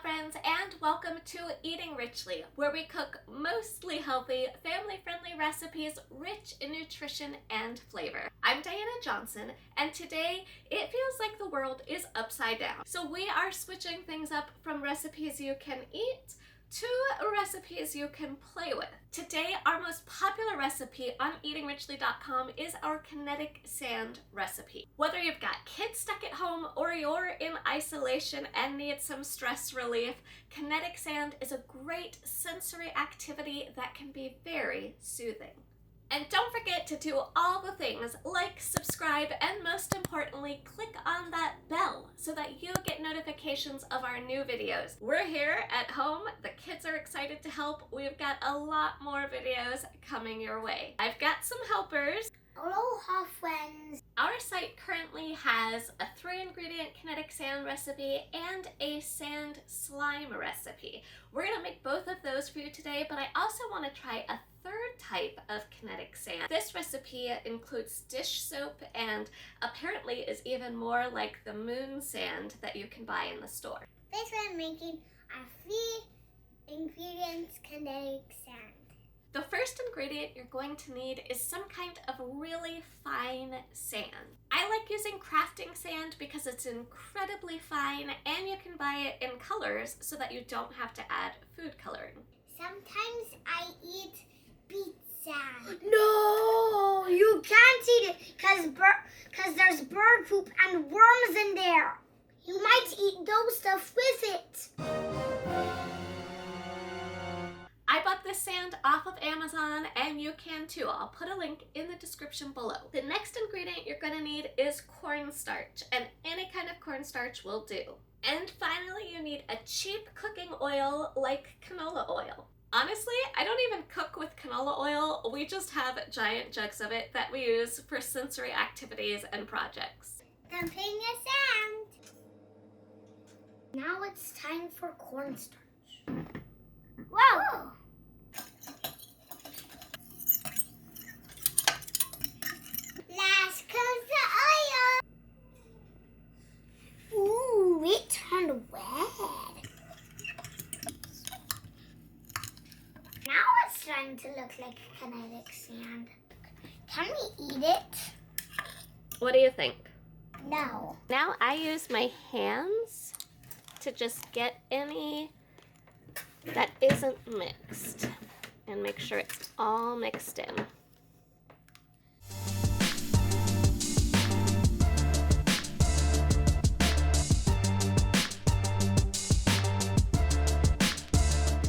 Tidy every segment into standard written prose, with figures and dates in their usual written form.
friends, and welcome to Eating Richly, where we cook mostly healthy, family-friendly recipes rich in nutrition and flavor. I'm Diana Johnson, and today it feels like the world is upside down. So we are switching things up from recipes you can eat to recipes you can play with. Today, our most popular recipe on eatingrichly.com is our kinetic sand recipe. Whether you've got kids stuck at home or you're in isolation and need some stress relief, kinetic sand is a great sensory activity that can be very soothing. And don't forget to do all the things like subscribe and most importantly, click on that bell so that you get notifications of our new videos. We're here at home, the kids are excited to help. We've got a lot more videos coming your way. I've got some helpers. Aloha friends! Our site currently has a 3-ingredient kinetic sand recipe and a sand slime recipe. We're gonna make both of those for you today, but I also wanna try a third type of kinetic sand. This recipe includes dish soap and apparently is even more like the moon sand that you can buy in the store. This I'm making a 3-ingredient kinetic sand. The first ingredient you're going to need is some kind of really fine sand. I like using crafting sand because it's incredibly fine and you can buy it in colors so that you don't have to add food coloring. Sometimes I eat beet sand. No, you can't eat it because there's bird poop and worms in there. You might eat those stuff with it. I bought this sand off of Amazon and you can too. I'll put a link in the description below. The next ingredient you're gonna need is cornstarch, and any kind of cornstarch will do. And finally, you need a cheap cooking oil like canola oil. Honestly, I don't even cook with canola oil. We just have giant jugs of it that we use for sensory activities and projects. Dumping the sand. Now it's time for cornstarch. Whoa! Last comes the oil. Ooh, it turned red. Now it's starting to look like kinetic sand. Can we eat it? What do you think? No. Now I use my hands to just get any that isn't mixed and make sure it's all mixed in.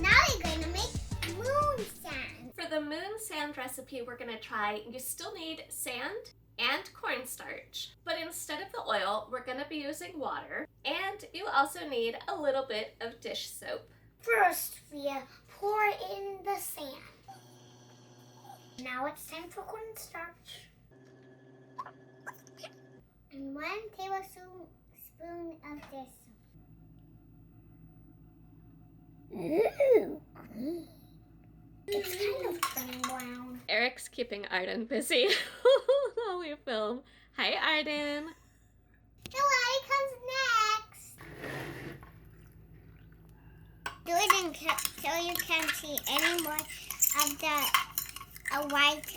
Now you're gonna make moon sand. For the moon sand recipe we're gonna try, you still need sand and cornstarch, but instead of the oil, we're gonna be using water, and you also need a little bit of dish soap. First, we pour in the sand. Now it's time for cornstarch. And 1 tablespoon of this. Ooh. It's kind of turning brown. Eric's keeping Arden busy while we film. Hi, Arden. What comes next? Do it until you can't see any more of the white.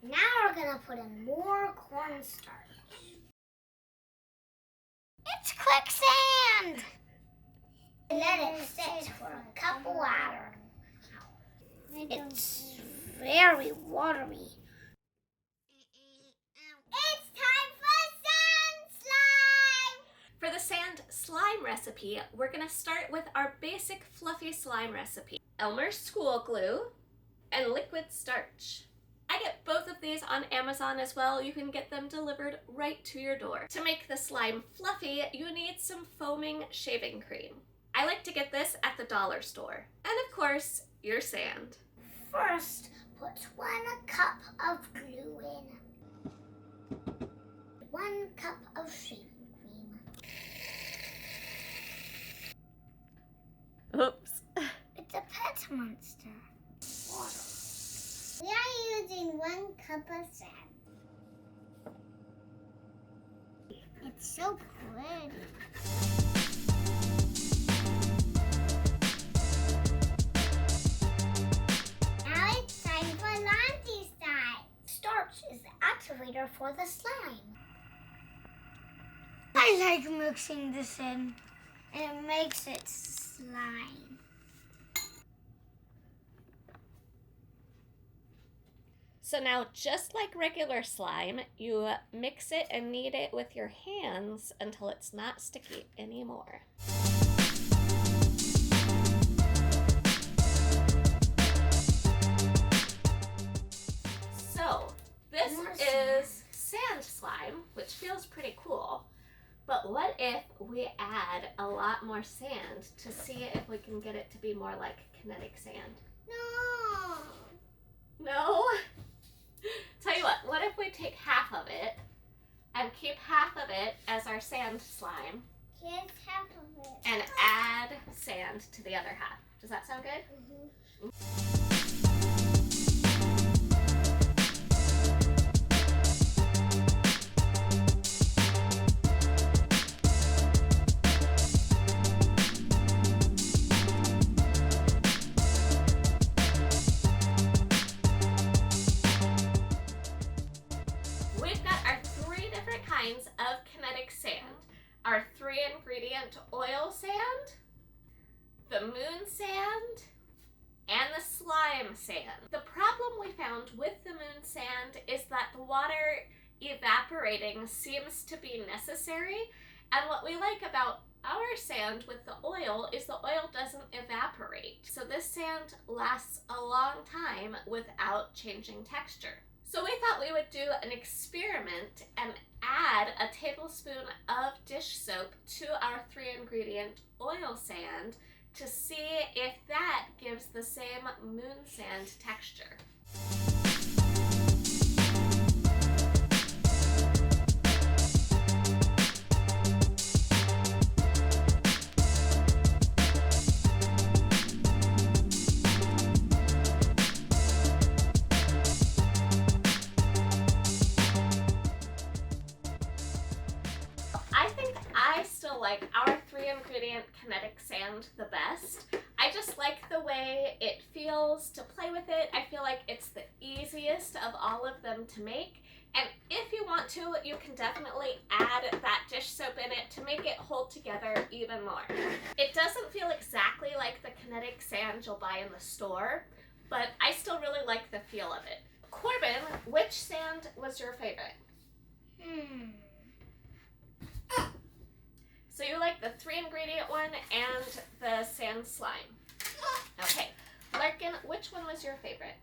Now we're gonna put in more cornstarch. It's quicksand. Let it sit for a cup of water. It's very watery. It's time for sand slime! For the sand slime recipe, we're gonna start with our basic fluffy slime recipe. Elmer's school glue and liquid starch. I get both of these on Amazon as well. You can get them delivered right to your door. To make the slime fluffy, you need some foaming shaving cream. I like to get this at the dollar store. And of course, your sand. First, put 1 cup of glue in. 1 cup of shaving cream. Oops. It's a pet monster. Water. We are using 1 cup of sand. It's so pretty. later for the slime. I like mixing this in. It makes it slime. So now, just like regular slime, you mix it and knead it with your hands until it's not sticky anymore. So, this is sand slime, which feels pretty cool. But what if we add a lot more sand to see if we can get it to be more like kinetic sand? No. No? Tell you what if we take half of it and keep half of it as our sand slime? Here's half of it. And add sand to the other half. Does that sound good? Mm-hmm. Of kinetic sand. Our 3-ingredient oil sand, the moon sand, and the slime sand. The problem we found with the moon sand is that the water evaporating seems to be necessary, and what we like about our sand with the oil is the oil doesn't evaporate. So this sand lasts a long time without changing texture. So we thought we would do an experiment and add a tablespoon of dish soap to our 3-ingredient oil sand to see if that gives the same moon sand texture. Like our 3-ingredient kinetic sand the best. I just like the way it feels to play with it. I feel like it's the easiest of all of them to make. And if you want to, you can definitely add that dish soap in it to make it hold together even more. It doesn't feel exactly like the kinetic sand you'll buy in the store, but I still really like the feel of it. Corbin, which sand was your favorite? So you like the 3-ingredient one and the sand slime. Okay. Larkin, which one was your favorite?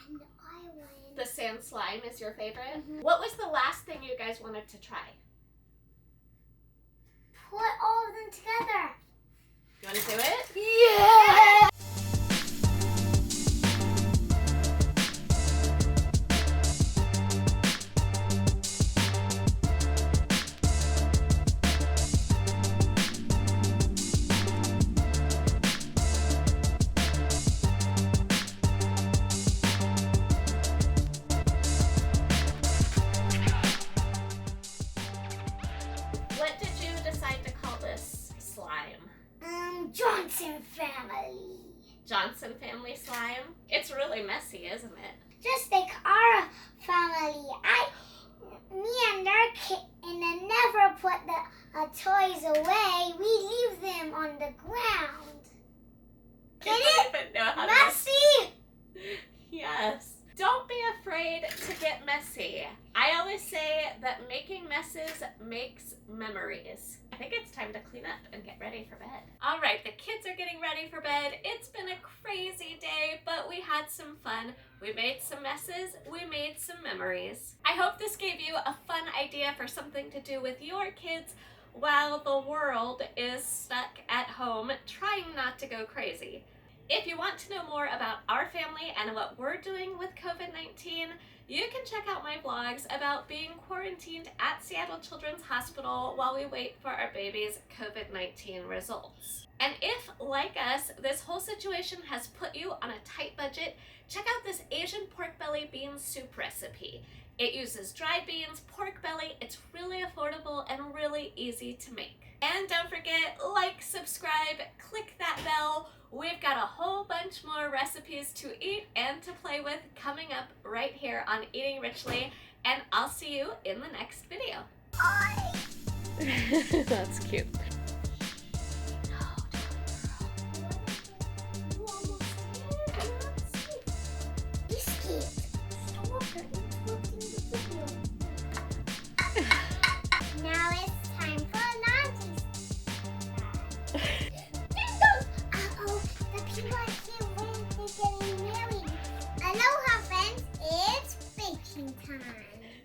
And I win. The sand slime is your favorite? Mm-hmm. What was the last thing you guys wanted to try? Put all of them together. You want to do it? Yeah! Johnson family. Johnson family slime? It's really messy, isn't it? Just like our family. Me and and never put the toys away. We leave them on the ground. Get it? Messy? Yes. Don't be afraid to get messy. I always say that making messes makes memories. I think it's time to clean up and get ready for bed. All right, the kids are getting ready for bed. It's been a crazy day, but we had some fun. We made some messes. We made some memories. I hope this gave you a fun idea for something to do with your kids while the world is stuck at home trying not to go crazy. If you want to know more about our family and what we're doing with COVID-19, you can check out my vlogs about being quarantined at Seattle Children's Hospital while we wait for our baby's COVID-19 results. And if, like us, this whole situation has put you on a tight budget, check out this Asian pork belly bean soup recipe. It uses dried beans, pork belly, it's really affordable and really easy to make. And don't forget, like, subscribe, click that bell. We've got a whole bunch more recipes to eat and to play with coming up right here on Eating Richly. and I'll see you in the next video. Bye. That's cute.